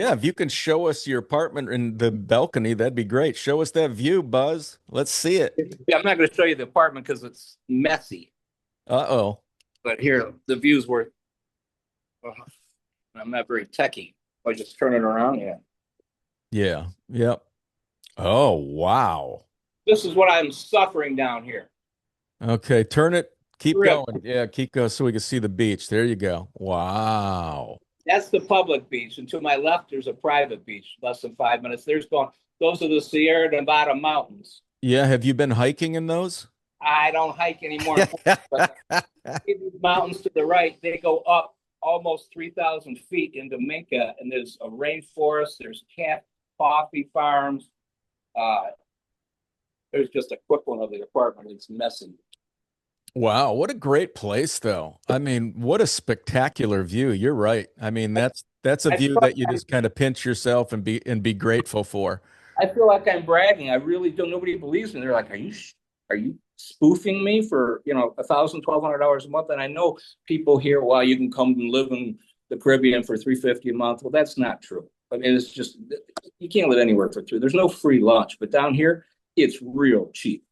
Yeah, if you can show us your apartment in the balcony, that'd be great. Show us that view, Buzz. Let's see it. Yeah, I'm not going to show you the apartment because it's messy. Uh-oh. But here, the views were. I'm not very techy. I just turn it around. Yeah. Yeah. Yep. Oh, wow. This is what I'm suffering down here. Okay, turn it. Keep Real. going. Yeah, keep going so we can see the beach. There you go. Wow. That's the public beach, and to my left, there's a private beach, less than 5 minutes. Those are the Sierra Nevada mountains. Yeah, have you been hiking in those? I don't hike anymore, but these mountains to the right, they go up almost 3,000 feet into Minka, and there's a rainforest. There's coffee farms. Uh, there's just a quick one of the apartment. It's messy. Wow, what a great place though. I mean, what a spectacular view. You're right. I mean, that's a I view feel, that you just kind of pinch yourself and be grateful for. I feel like I'm bragging. I really don't. Nobody believes me. They're like, are you spoofing me for $1,000, $1,200 a month?" And I know people here, well, you can come and live in the Caribbean for $350 a month. Well, that's not true. I mean, it's just you can't live anywhere for three. There's no free lunch, but down here, it's real cheap.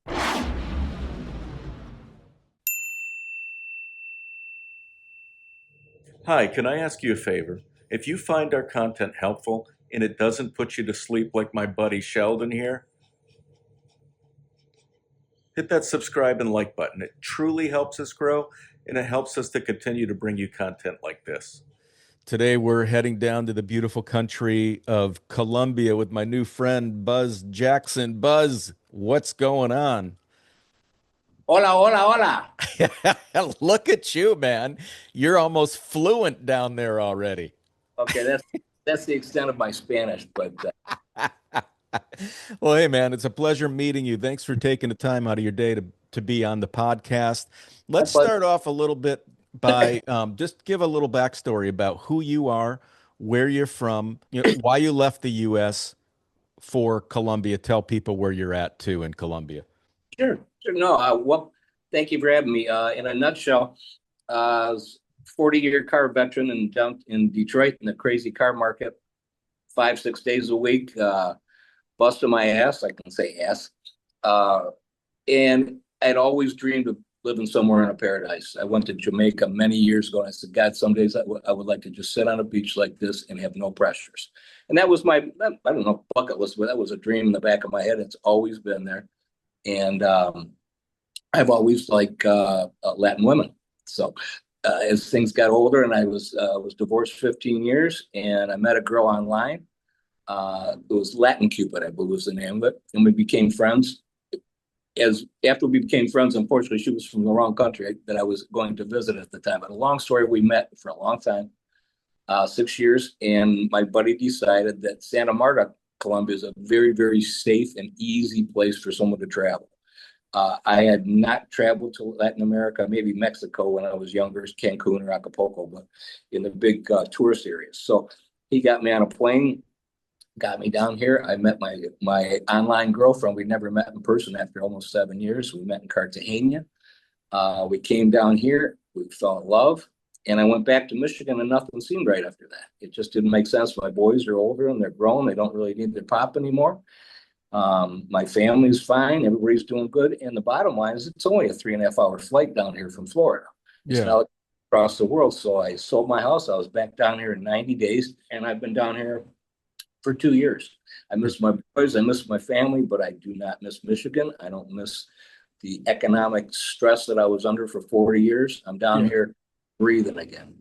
Hi, can I ask you a favor? If you find our content helpful and it doesn't put you to sleep like my buddy Sheldon here, hit that subscribe and like button. It truly helps us grow and it helps us to continue to bring you content like this. Today we're heading down to the beautiful country of Colombia with my new friend Buzz Jackson. Buzz, what's going on? Hola, hola, hola. Look at you, man. You're almost fluent down there already. Okay, that's the extent of my Spanish, but Well, hey, man, it's a pleasure meeting you. Thanks for taking the time out of your day to be on the podcast. Let's but start off a little bit by just give a little backstory about who you are, where you're from, why you left the U.S. for Colombia. Tell people where you're at too in Colombia. sure, sure. No, well, thank you for having me. In a nutshell, I was 40-year car veteran and down in Detroit in the crazy car market, 5, 6 days a week, busting my ass. I can say ass. Uh, and I'd always dreamed of living somewhere in a paradise. I went to Jamaica many years ago, and I said, God, some days I would like to just sit on a beach like this and have no pressures. And that was my, I don't know, bucket list, but that was a dream in the back of my head. It's always been there. And I've always liked Latin women. So as things got older, and I was divorced 15 years, and I met a girl online. It was Latin Cupid, I believe was the name of it, and we became friends. As after we became friends, unfortunately, she was from the wrong country that I was going to visit at the time. But a long story, we met for a long time, 6 years, and my buddy decided that Santa Marta, Colombia, is a very, very safe and easy place for someone to travel. I had not traveled to Latin America, maybe Mexico when I was younger, Cancun or Acapulco, but in the big tourist areas. So he got me on a plane, got me down here. I met my online girlfriend. We never met in person after almost 7 years. We met in Cartagena. We came down here. We fell in love. And I went back to Michigan and nothing seemed right after that. It just didn't make sense. My boys are older and they're grown. They don't really need their pop anymore. My family's fine. Everybody's doing good. And the bottom line is it's only a 3.5 hour flight down here from Florida. It's Yeah. not like across the world. So I sold my house. I was back down here in 90 days and I've been down here for 2 years. I miss my boys. I miss my family, but I do not miss Michigan. I don't miss the economic stress that I was under for 40 years. I'm down Yeah. here breathing again.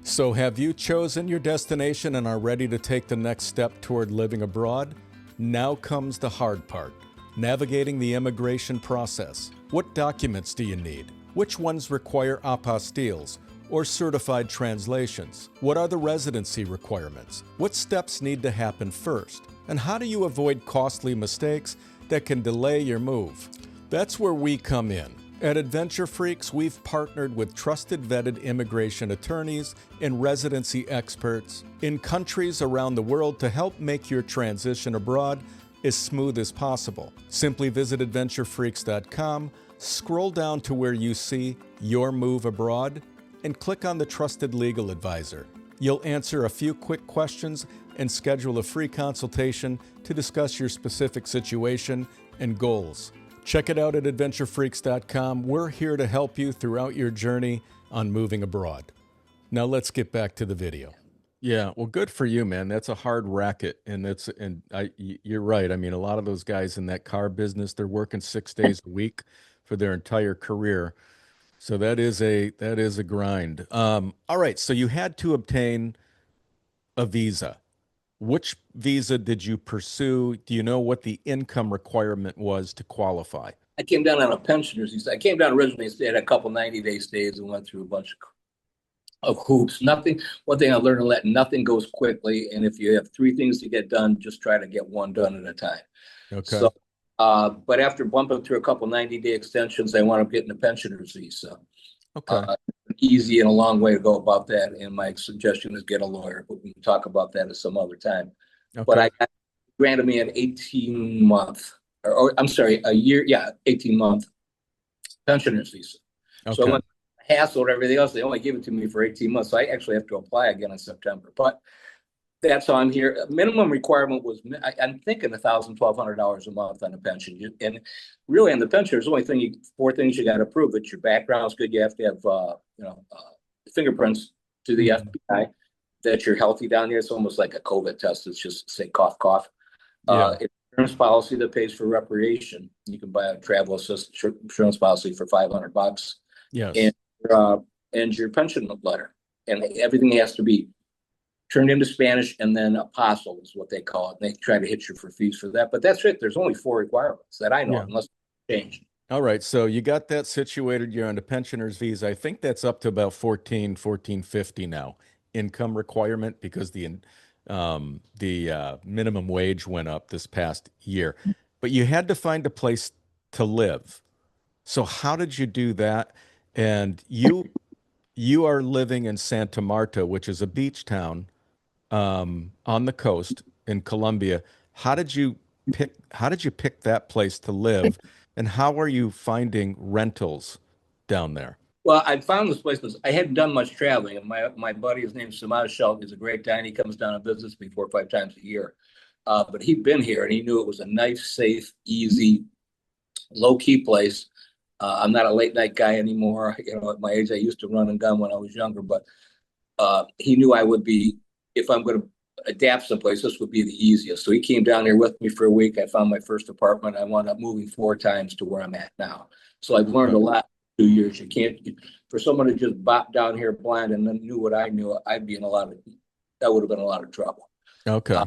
So, have you chosen your destination and are ready to take the next step toward living abroad? Now comes the hard part, navigating the immigration process. What documents do you need? Which ones require apostilles or certified translations? What are the residency requirements? What steps need to happen first? And how do you avoid costly mistakes that can delay your move? That's where we come in. At Adventure Freaks, we've partnered with trusted vetted immigration attorneys and residency experts in countries around the world to help make your transition abroad as smooth as possible. Simply visit adventurefreaks.com, scroll down to where you see Your Move Abroad, and click on the Trusted Legal Advisor. You'll answer a few quick questions and schedule a free consultation to discuss your specific situation and goals. Check it out at adventurefreaks.com. We're here to help you throughout your journey on moving abroad. Now let's get back to the video. Yeah, well, good for you, man. That's a hard racket, and you're right. I mean, a lot of those guys in that car business, they're working 6 days a week for their entire career. So that is a grind. All right, so you had to obtain a visa. Which visa did you pursue? Do you know what the income requirement was to qualify? I came down on a pensioner's visa. I came down originally, stayed a couple 90-day stays and went through a bunch of hoops. Nothing. One thing I learned to let nothing goes quickly. And if you have 3 things to get done, just try to get one done at a time. Okay. So, but after bumping through a couple 90-day extensions, I wound up getting a pensioner's visa. Okay. Easy and a long way to go about that. And my suggestion is get a lawyer, but we can talk about that at some other time. Okay. But I got granted me an 18-month, or I'm sorry, a year, 18-month pensioner's visa. Okay. So I went hassle and everything else. They only give it to me for 18 months. So I actually have to apply again in September. But that's how I'm here. Minimum requirement was, I'm thinking $1,000, $1,200 a month on a pension. And really on the pension, there's only 4 things you got to prove. That your background's good. You have to have, fingerprints to the FBI, that you're healthy down here. It's almost like a COVID test. It's just say cough, cough. Insurance policy that pays for recreation. You can buy a travel assistance insurance policy for $500. Yes. And your pension letter, and everything has to be turned into Spanish, and then apostle is what they call it. And they try to hit you for fees for that, but that's it. There's only 4 requirements that I know, unless it's changed. All right, so you got that situated. You're on the pensioner's visa. I think that's up to about $14.50 now, income requirement, because the minimum wage went up this past year. But you had to find a place to live. So how did you do that? And you are living in Santa Marta, which is a beach town on the coast in Colombia. How did you pick that place to live, and how are you finding rentals down there? Well, I found this place because I hadn't done much traveling, and my buddy, his name's Samaj Shelt, is a great guy, and he comes down and visits me 4 or 5 times a year. But he'd been here, and he knew it was a nice, safe, easy, low-key place. I'm not a late-night guy anymore. At my age, I used to run and gun when I was younger, but he knew I would be, if I'm going to adapt someplace, this would be the easiest. So he came down here with me for a week. I found my first apartment. I wound up moving 4 times to where I'm at now. So I've learned a lot in 2 years. You can't, for someone to just bop down here blind and then knew what I knew, that would have been a lot of trouble. Okay.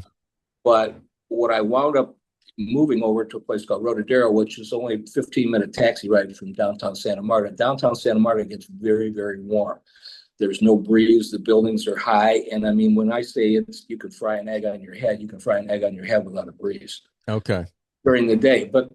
But what I wound up moving over to a place called Retiree, which is only a 15-minute taxi ride from downtown Santa Marta. Downtown Santa Marta gets very, very warm. There's no breeze. The buildings are high. And I mean, when I say you can fry an egg on your head, you can fry an egg on your head without a breeze. Okay. During the day. But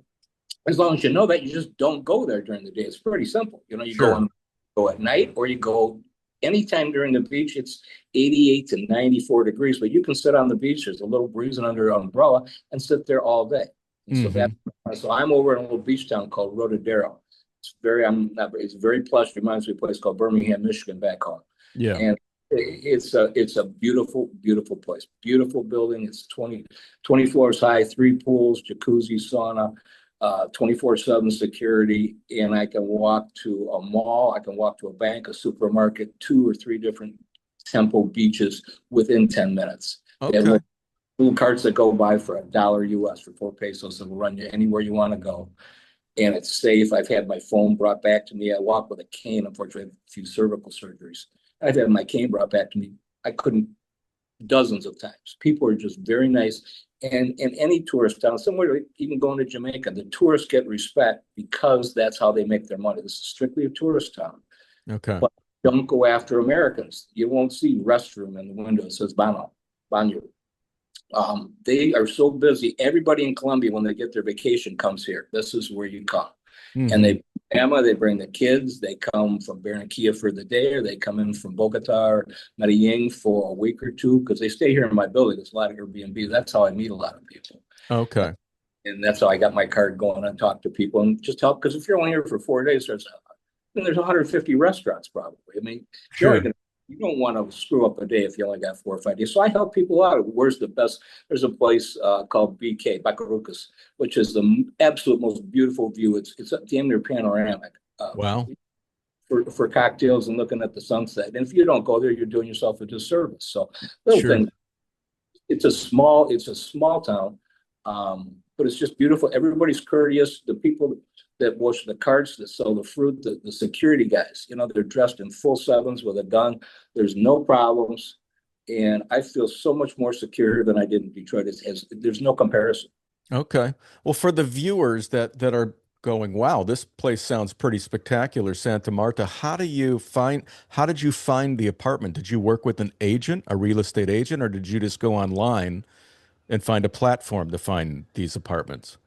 as long as you know that, you just don't go there during the day. It's pretty simple. You go at night, or you go anytime during the beach. It's 88 to 94 degrees, but you can sit on the beach. There's a little breeze under an umbrella and sit there all day. And so I'm over in a little beach town called Retiree. It's very plush. Reminds me of a place called Birmingham, Michigan, back home. Yeah. And it's a beautiful, beautiful place. Beautiful building. It's 20 floors high, 3 pools, jacuzzi, sauna, 24/7 security. And I can walk to a mall. I can walk to a bank, a supermarket, 2 or 3 different temple beaches within 10 minutes. Okay. They have little carts that go by for $1 US, for 4 pesos, that will run you anywhere you want to go. And it's safe. I've had my phone brought back to me. I walk with a cane. Unfortunately, I have a few cervical surgeries. I've had my cane brought back to me. I couldn't, dozens of times. People are just very nice. And in any tourist town, somewhere even going to Jamaica, the tourists get respect because that's how they make their money. This is strictly a tourist town. Okay. But don't go after Americans. You won't see restroom in the window. It says baño. They are so busy. Everybody in Colombia, when they get their vacation, comes here. This is where you come. And they bring the kids. They come from Barranquilla for the day, or they come in from Bogota or Medellin for a week or 2, because they stay here in my building. There's a lot of Airbnb. That's how I meet a lot of people. Okay. And that's how I got my card going and talk to people and just help. Because if you're only here for 4 days, And there's 150 restaurants probably. I mean, Sure. you don't want to screw up a day if you only got 4 or 5 days. So I help people out. Where's the best? There's a place called BK, Bacarucas, which is the absolute most beautiful view. It's damn near panoramic Wow. for cocktails and looking at the sunset. And if you don't go there, you're doing yourself a disservice. So little Sure. things. It's a small town, but it's just beautiful. Everybody's courteous. The people that wash the carts, that sell the fruit, the security guys, they're dressed in full sevens with a gun. There's no problems. And I feel so much more secure than I did in Detroit. There's no comparison. Okay. Well, for the viewers that are going, wow, this place sounds pretty spectacular, Santa Marta. How did you find the apartment? Did you work with an agent, a real estate agent, or did you just go online and find a platform to find these apartments?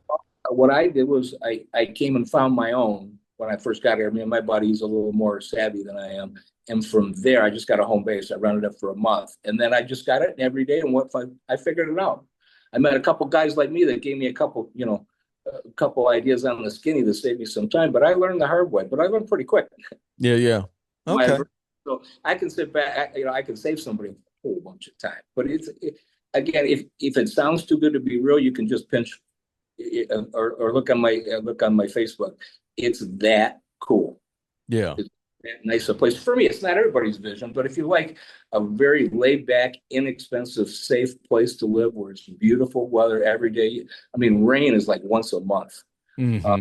What I did was I came and found my own when I first got here. Me and my buddy's a little more savvy than I am. And from there, I just got a home base. I rented it for a month. And then I just got it every day. And I figured it out. I met a couple guys like me that gave me a couple ideas on the skinny to save me some time. But I learned the hard way. But I learned pretty quick. Yeah, yeah. Okay. So I can sit back, I can save somebody a whole bunch of time. But again, if it sounds too good to be real, you can just pinch or look on my Facebook. It's that cool. Yeah. It's that nice a place. For me, it's not everybody's vision, but if you like a very laid back, inexpensive, safe place to live where it's beautiful weather every day. I mean, rain is like once a month. Uh, Hmm.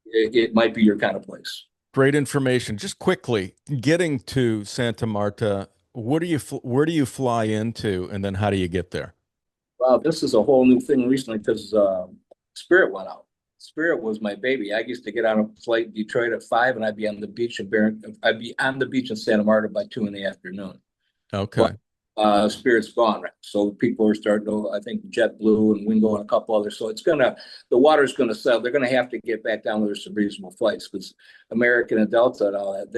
it might be your kind of place. Great information. Just quickly, getting to Santa Marta, where do you fly into, and then how do you get there? Wow, this is a whole new thing recently because Spirit went out. Spirit was my baby. I used to get on a flight in Detroit at 5, and I'd be on the beach in Santa Marta by 2 in the afternoon. But Okay. Spirit's gone, right? So people are starting to, I think, JetBlue and Wingo and a couple others. So the water's gonna settle. They're gonna have to get back down with some reasonable flights because American and Delta and all that,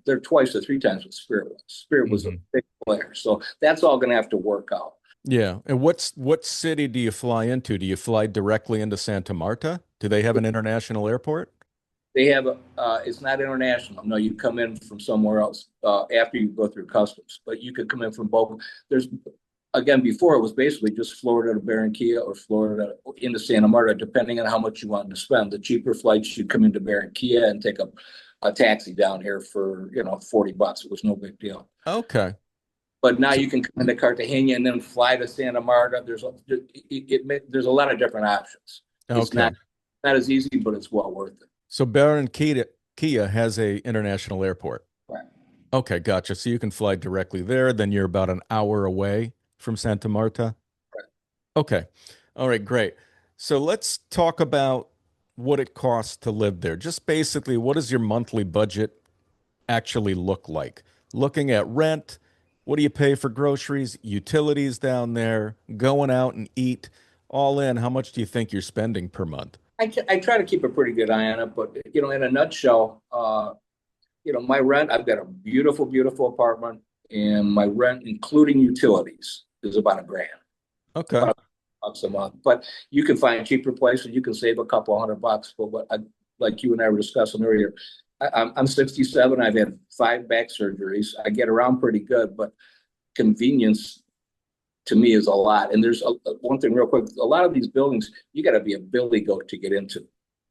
they're twice or three times what Spirit was. Spirit was a Hmm. big player. So that's all gonna have to work out. Yeah. And what city do you fly into? Do you fly directly into Santa Marta? Do they have an international airport? They have it's not international. No, you come in from somewhere else after you go through customs, but you could come in from both. There's again before it was basically just Florida to Barranquilla or Florida into Santa Marta, depending on how much you wanted to spend. The cheaper flights you come into Barranquilla and take a taxi down here for $40. It was no big deal. Okay. But now So, you can come into Cartagena and then fly to Santa Marta. There's a lot of different options. It's okay. not as easy, but it's well worth it. So Barranquilla has a international airport. Right. Okay, gotcha. So you can fly directly there, then you're about an hour away from Santa Marta. Okay. All right, great. So let's talk about what it costs to live there. Just basically, what does your monthly budget actually look like? Looking at rent, what do you pay for groceries, utilities down there, going out and eat, all in, how much do you think you're spending per month? I try to keep a pretty good eye on it, but in a nutshell, my rent, I've got a beautiful, beautiful apartment, and my rent, including utilities, is about $1,000, Okay. about $1,000 a month. But you can find cheaper places. You can save a couple $100. But like you and I were discussing earlier, I'm 67. I've had 5 back surgeries. I get around pretty good, but convenience to me is a lot. And there's one thing real quick. A lot of these buildings, you got to be a billy goat to get into.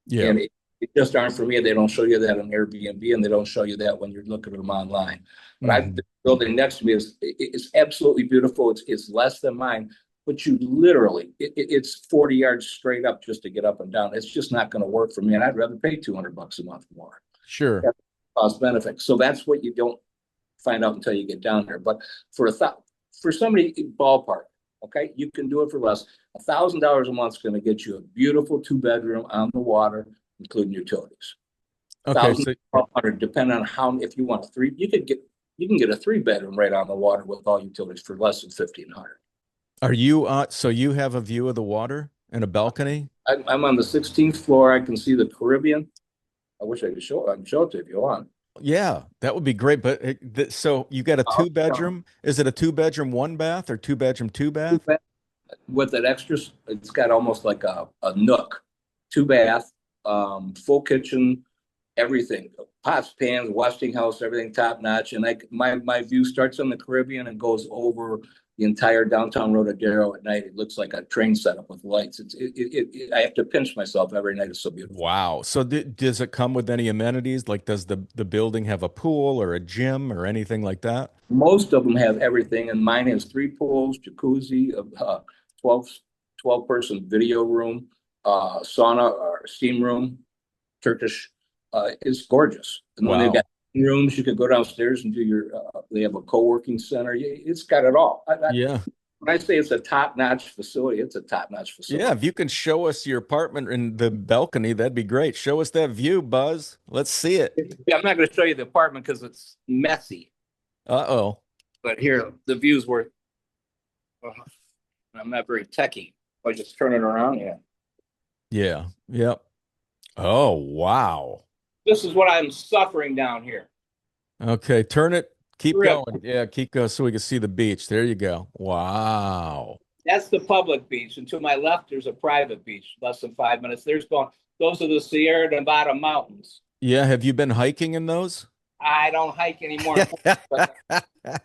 Yeah. And it just aren't for me. They don't show you that on Airbnb, and they don't show you that when you're looking at them online. But the Hmm. building next to me is absolutely beautiful. It's less than mine, but you literally it's 40 yards straight up just to get up and down. It's just not going to work for me, and I'd rather pay $200 a month more. Sure. That's cost benefit. So that's what you don't find out until you get down there. But for somebody ballpark, okay, you can do it for less. $1,000 a month is going to get you a beautiful 2 bedroom on the water, including utilities. Okay. Thousand, So 1,200, depending on how. If you want a three, you can get a 3 bedroom right on the water with all utilities for less than 1,500. so you have a view of the water and a balcony? I'm on the 16th floor. I can see the Caribbean. I wish I could show. I can show it to you if you want. Yeah, that would be great. But so you got a Uh, two bedroom? Is it a two bedroom, one bath, or two bedroom, two bath? with an extra, it's got almost like a nook, 2 bath, full kitchen, everything, pots, pans, Westinghouse, everything top notch. And my view starts on the Caribbean and goes over the entire downtown Rodadero at night. It looks like a train setup with lights. I have to pinch myself every night. It's so beautiful. Wow. So does it come with any amenities? Like, does the building have a pool or a gym or anything like that? Most of them have everything, and mine has 3 pools, jacuzzi, 12, 12-person video room, sauna or steam room, Turkish. It's gorgeous. And when they've Wow. got rooms, you can go downstairs and do your, they have a co-working center. It's got it all. Yeah. When I say it's a top-notch facility, it's a top-notch Yeah. facility. If you can show us your apartment in the balcony, that'd be great. Show us that view, Buzz. Let's see it. I'm not going to show you the apartment because it's messy, Uh-oh. but here, the view's worth, I'm not very techy. I just turn it around. Yeah. Yeah. Yep. Oh, wow. This is what I'm suffering down here. Okay. Turn it. Keep Real. going. Yeah. Keep going so we can see the beach. There you go. Wow. That's the public beach. And to my left, there's a private beach, less than 5 minutes. Those are the Sierra Nevada mountains. Yeah. Have you been hiking in those? I don't hike anymore. But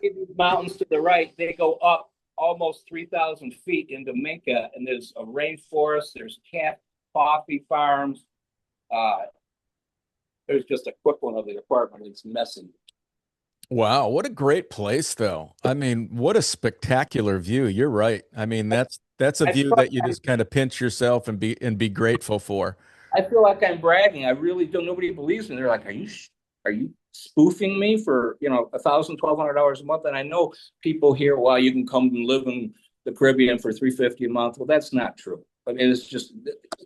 these mountains to the right, they go up almost 3,000 feet into Minca, and there's a rainforest, there's coffee farms. There's just a quick one of the apartment. It's messy. Wow, what a great place though. I mean, what a spectacular view. You're right. I mean, that's a I view feel that you like just kind of pinch yourself and be grateful for. I feel like I'm bragging. I really don't. Nobody believes me. They're like, are you spoofing me for $1,000, $1,200 a month? And I know people here, well, you can come and live in the Caribbean for $350 a month. Well, that's not true. I mean, it's just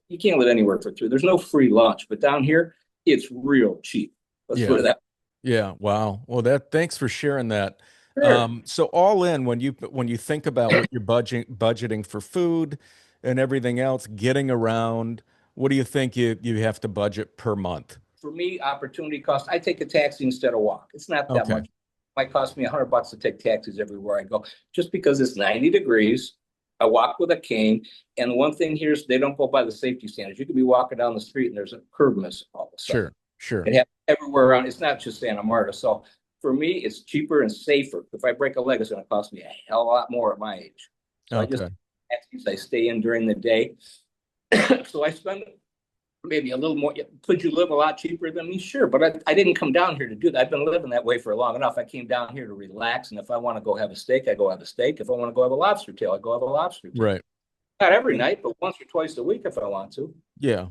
you can't live anywhere for three. There's no free lunch, but down here, it's real cheap. Let's put Yeah. it that Yeah, wow. Well, thanks for sharing that. way. Sure. So all in when you think about what you're budgeting for food and everything else, getting around, what do you think you have to budget per month? For me, opportunity cost. I take a taxi instead of walk. It's not that Okay. much. It might cost me $100 to take taxis everywhere I go, just because it's 90 degrees. I walk with a cane, and one thing here is they don't go by the safety standards. You could be walking down the street and there's a curb miss all of a sudden. Sure, sure. It happens everywhere around. It's not just Santa Marta. So for me, it's cheaper and safer. If I break a leg, it's going to cost me a hell of a lot more at my age. So I just Okay. taxis. I stay in during the day. So I spend maybe a little more. Could you live a lot cheaper than me? Sure, but I didn't come down here to do that. I've been living that way for long enough. I came down here to relax, and if I want to go have a steak, I go have a steak. If I want to go have a lobster tail, I go have a lobster tail. Right. Not every night, but once or twice a week if I want to. Yeah.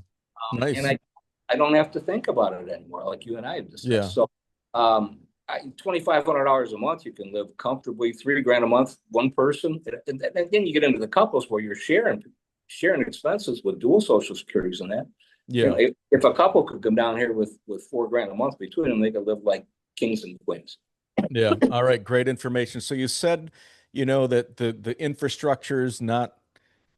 Nice. And I don't have to think about it anymore, like you and I have discussed. Yeah. So, $2,500 a month, you can live comfortably. $3,000 a month, one person, and then you get into the couples where you're sharing expenses with dual social securities and that. You Yeah. know, if a couple could come down here with $4,000 a month between them, they could live like kings and queens. Yeah. All right. Great information. So you said, that the infrastructure is not,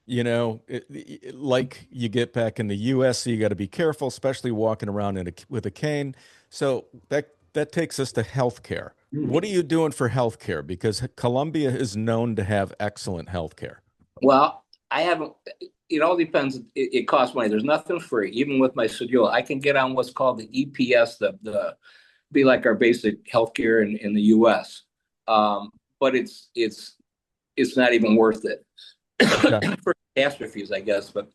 like you get back in the US, so you got to be careful, especially walking around with a cane. So that takes us to healthcare. What are you doing for healthcare? Because Colombia is known to have excellent healthcare. Well, I haven't. It all depends. It costs money. There's nothing free. Even with my Cedula, I can get on what's called the EPS, the be like our basic healthcare in the U.S. But it's not even worth it Okay. for catastrophes, I guess. But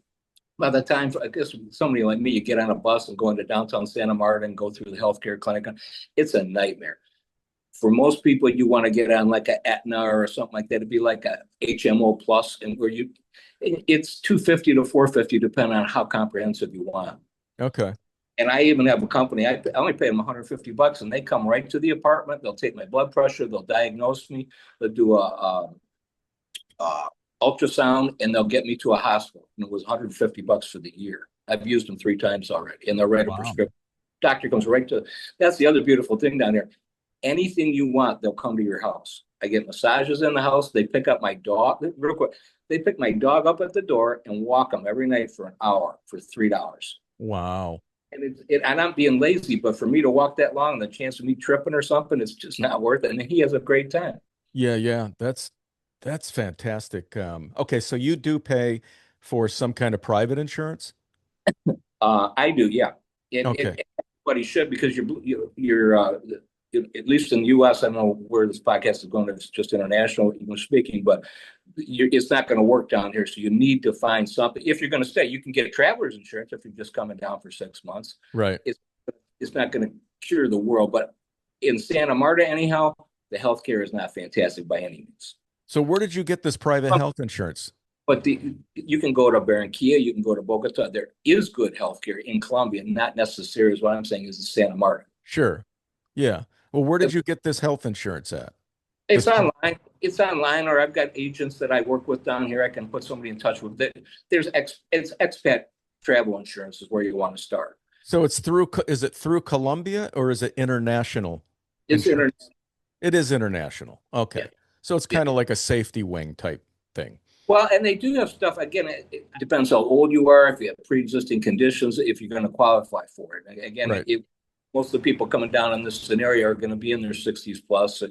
by the time, I guess somebody like me, you get on a bus and go into downtown Santa Marta and go through the healthcare clinic, it's a nightmare. For most people, you want to get on like a Aetna or something like that. It'd be like a HMO plus, and it's $250 to $450 depending on how comprehensive you want. Okay. And I even have a company. I only pay them $150, and they come right to the apartment. They'll take my blood pressure. They'll diagnose me. They'll do a ultrasound, and they'll get me to a hospital. And it was $150 for the year. I've used them 3 times already, and they'll write a Wow. prescription. Doctor comes right to. That's the other beautiful thing down there. Anything you want, they'll come to your house. I get massages in the house. They pick up my dog. Real quick, they pick my dog up at the door and walk him every night for an hour for $3. Wow. And and I'm being lazy, but for me to walk that long, the chance of me tripping or something, it's just not worth it. And he has a great time. Yeah, yeah. That's fantastic. Okay, so you do pay for some kind of private insurance? I do, yeah. Okay. everybody should, because at least in the U.S. I don't know where this podcast is going. It's just international English speaking, but it's not going to work down here. So you need to find something. If you're going to stay, you can get a traveler's insurance if you're just coming down for 6 months. Right. It's not going to cure the world, but in Santa Marta, anyhow, the healthcare is not fantastic by any means. So where did you get this private health insurance? But you can go to Barranquilla, you can go to Bogota. There is good healthcare in Colombia, not necessarily, is what I'm saying, is in Santa Marta. Sure. Yeah. Well, where did you get this health insurance at? It's online. It's online, or I've got agents that I work with down here. I can put somebody in touch with. It's expat travel insurance is where you want to start. So is it through Colombia or is it international? It's insurance? It is international. Okay. Yeah. So it's kind of like a safety wing type thing. Well, and they do have stuff. Again, it depends how old you are, if you have pre-existing conditions, if you're going to qualify for it. Again, Right. Most of the people coming down in this scenario are going to be in their 60s plus,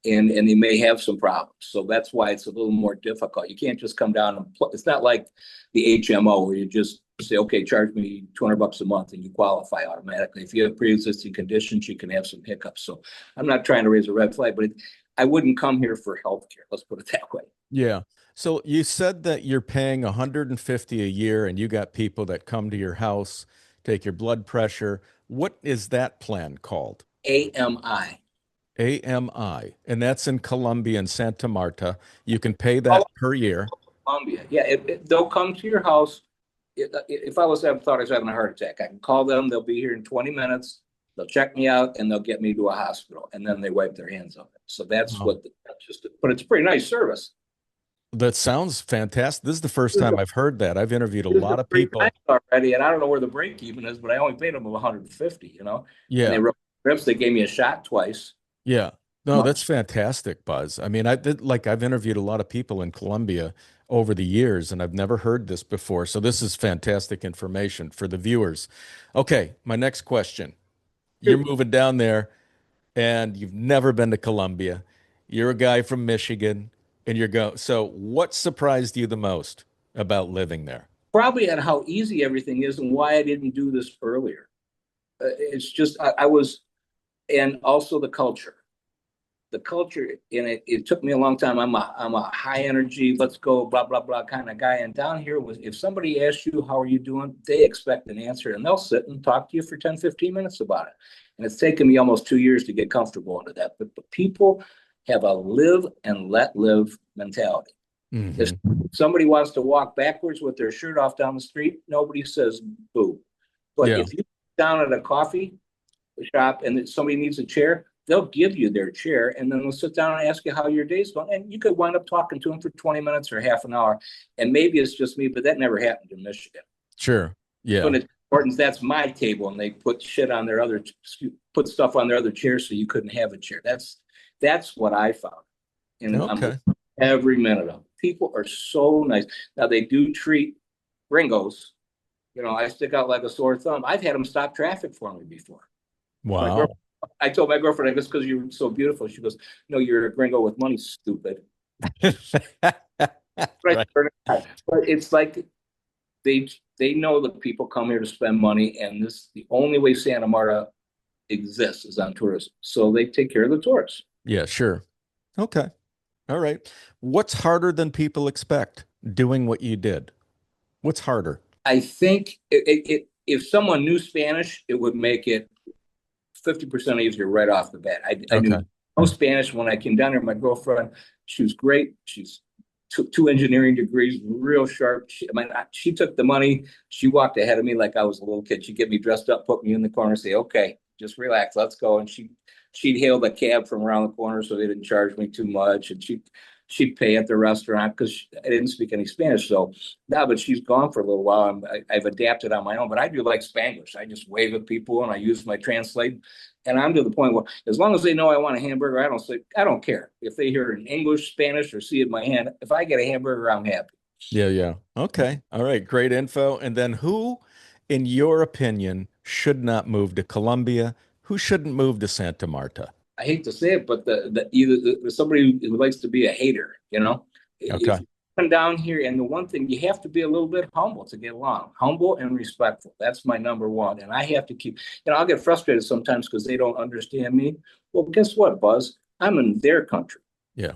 and they may have some problems. So that's why it's a little more difficult. You can't just come down and it's not like the HMO where you just say, okay, charge me $200 a month and you qualify automatically. If you have pre-existing conditions, you can have some hiccups. So I'm not trying to raise a red flag, but I wouldn't come here for healthcare. Let's put it that way. Yeah. So you said that you're paying $150 a year and you got people that come to your house, take your blood pressure. What is that plan called? AMI. AMI. And that's in Colombia and Santa Marta. You can pay that per year. Colombia. Yeah, they'll come to your house. If I thought I was having a heart attack, I can call them. They'll be here in 20 minutes. They'll check me out and they'll get me to a hospital, and then they wipe their hands on it. So that's but it's a pretty nice service. That sounds fantastic. This is the first time I've heard that. I've interviewed a lot of people already, and I don't know where the break even is, but I only paid them 150. Yeah. And they wrote trips. They gave me a shot twice. Yeah. No, that's fantastic, Buzz. I mean, I've interviewed a lot of people in Colombia over the years, and I've never heard this before. So this is fantastic information for the viewers. Okay, my next question. You're moving down there, and you've never been to Colombia. You're a guy from Michigan, and So what surprised you the most about living there? Probably at how easy everything is and why I didn't do this earlier. It's just I was, and also the culture. The culture, and it took me a long time. I'm a high energy, let's go, blah, blah, blah kind of guy. And down here if somebody asks you, how are you doing? They expect an answer, and they'll sit and talk to you for 10, 15 minutes about it. And it's taken me almost 2 years to get comfortable into that. But people have a live and let live mentality. Mm-hmm. If somebody wants to walk backwards with their shirt off down the street, nobody says boo. But if you sit down at a coffee shop and somebody needs a chair, they'll give you their chair, and then they'll sit down and ask you how your day's going. And you could wind up talking to them for 20 minutes or half an hour. And maybe it's just me, but that never happened in Michigan. Sure. Yeah. When it's important, that's my table, and they put stuff on their other chairs so you couldn't have a chair. That's what I found. And okay. Every minute of them. People are so nice. Now they do treat gringos. I stick out like a sore thumb. I've had them stop traffic for me before. Wow. I told my girlfriend, I guess because you're so beautiful. She goes, no, you're a gringo with money, stupid. Right. But it's like they know that people come here to spend money, and the only way Santa Marta exists is on tourism. So they take care of the tourists. Yeah, sure. Okay. All right. What's harder than people expect doing what you did? What's harder? I think if someone knew Spanish, it would make it 50% easier right off the bat. I knew no Spanish when I came down here. My girlfriend, she was great. She's two engineering degrees, real sharp. She took the money. She walked ahead of me like I was a little kid. She'd get me dressed up, put me in the corner, say, okay, just relax, let's go. And she'd hail the cab from around the corner so they didn't charge me too much. And she'd pay at the restaurant because I didn't speak any Spanish. So now, but she's gone for a little while. I've adapted on my own, but I do like Spanglish. I just wave at people and I use my translate. And I'm to the point where as long as they know I want a hamburger, I don't care if they hear it in English, Spanish, or see it in my hand. If I get a hamburger, I'm happy. Yeah. Okay. All right. Great info. And then who, in your opinion, should not move to Colombia? Who shouldn't move to Santa Marta? I hate to say it, but either somebody who likes to be a hater, Okay. come down here, and the one thing, you have to be a little bit humble to get along. Humble and respectful. That's my number one. And I have to keep, I'll get frustrated sometimes because they don't understand me. Well, guess what, Buzz? I'm in their country. Yeah.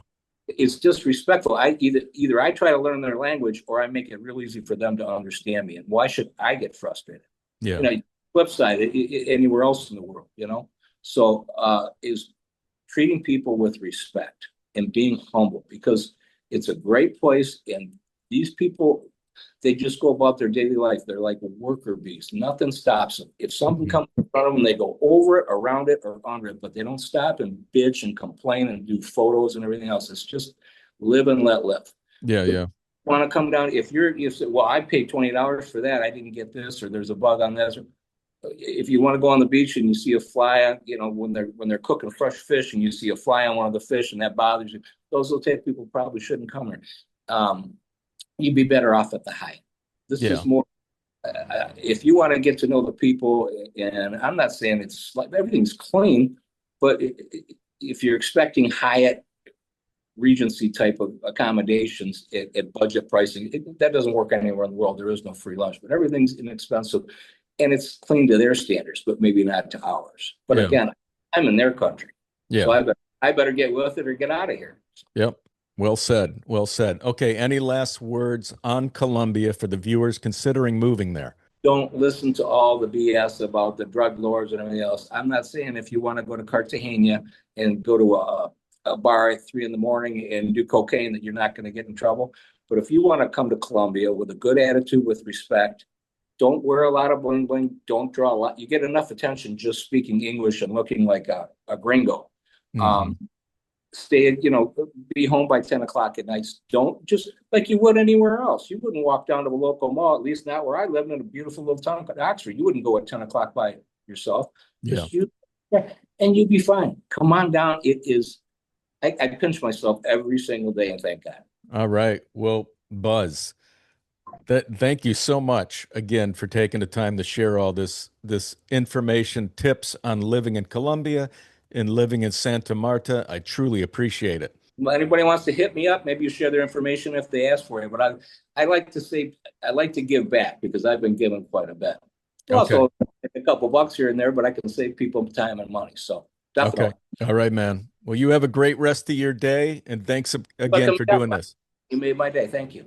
It's disrespectful. Either I try to learn their language or I make it real easy for them to understand me. And why should I get frustrated? Yeah. Flip side, anywhere else in the world, So is treating people with respect and being humble, because it's a great place, and these people, they just go about their daily life. They're like worker bees. Nothing stops them. If something comes in front of them, they go over it, around it, or under it, but they don't stop and bitch and complain and do photos and everything else. It's just live and let live. Yeah. Yeah. Want to come down, you say, well, I paid $20 for that, I didn't get this, or there's a bug on this. If you want to go on the beach and you see a fly, when they're cooking fresh fish and you see a fly on one of the fish and that bothers you, those will take people probably shouldn't come here. You'd be better off at the high. This is more. If you want to get to know the people, and I'm not saying it's like everything's clean, but if you're expecting Hyatt, Regency type of accommodations at budget pricing, that doesn't work anywhere in the world. There is no free lunch, but everything's inexpensive. And it's clean to their standards, but maybe not to ours. But again, I'm in their country. Yeah. So I better get with it or get out of here. Yep. Well said. Well said. Okay. Any last words on Colombia for the viewers considering moving there? Don't listen to all the BS about the drug lords and everything else. I'm not saying if you want to go to Cartagena and go to a bar at 3 a.m. and do cocaine that you're not going to get in trouble. But if you want to come to Colombia with a good attitude, with respect, don't wear a lot of bling bling. Don't draw a lot. You get enough attention just speaking English and looking like a gringo. Stay, be home by 10 o'clock at night. Don't just like you would anywhere else. You wouldn't walk down to a local mall, at least not where I live, in a beautiful little town called Oxford. You wouldn't go at 10 o'clock by yourself. Yeah. And you'd be fine. Come on down. It is, I pinch myself every single day and thank God. All right. Well, Buzz, thank you so much again for taking the time to share all this information, tips on living in Colombia and living in Santa Marta. I truly appreciate it. Well, anybody wants to hit me up, maybe you share their information if they ask for it. But I like to give back because I've been given quite a bit. Also, a couple bucks here and there, but I can save people time and money. So definitely. Okay. All right, man. Well, you have a great rest of your day, and thanks again for doing this. You made my day. Thank you.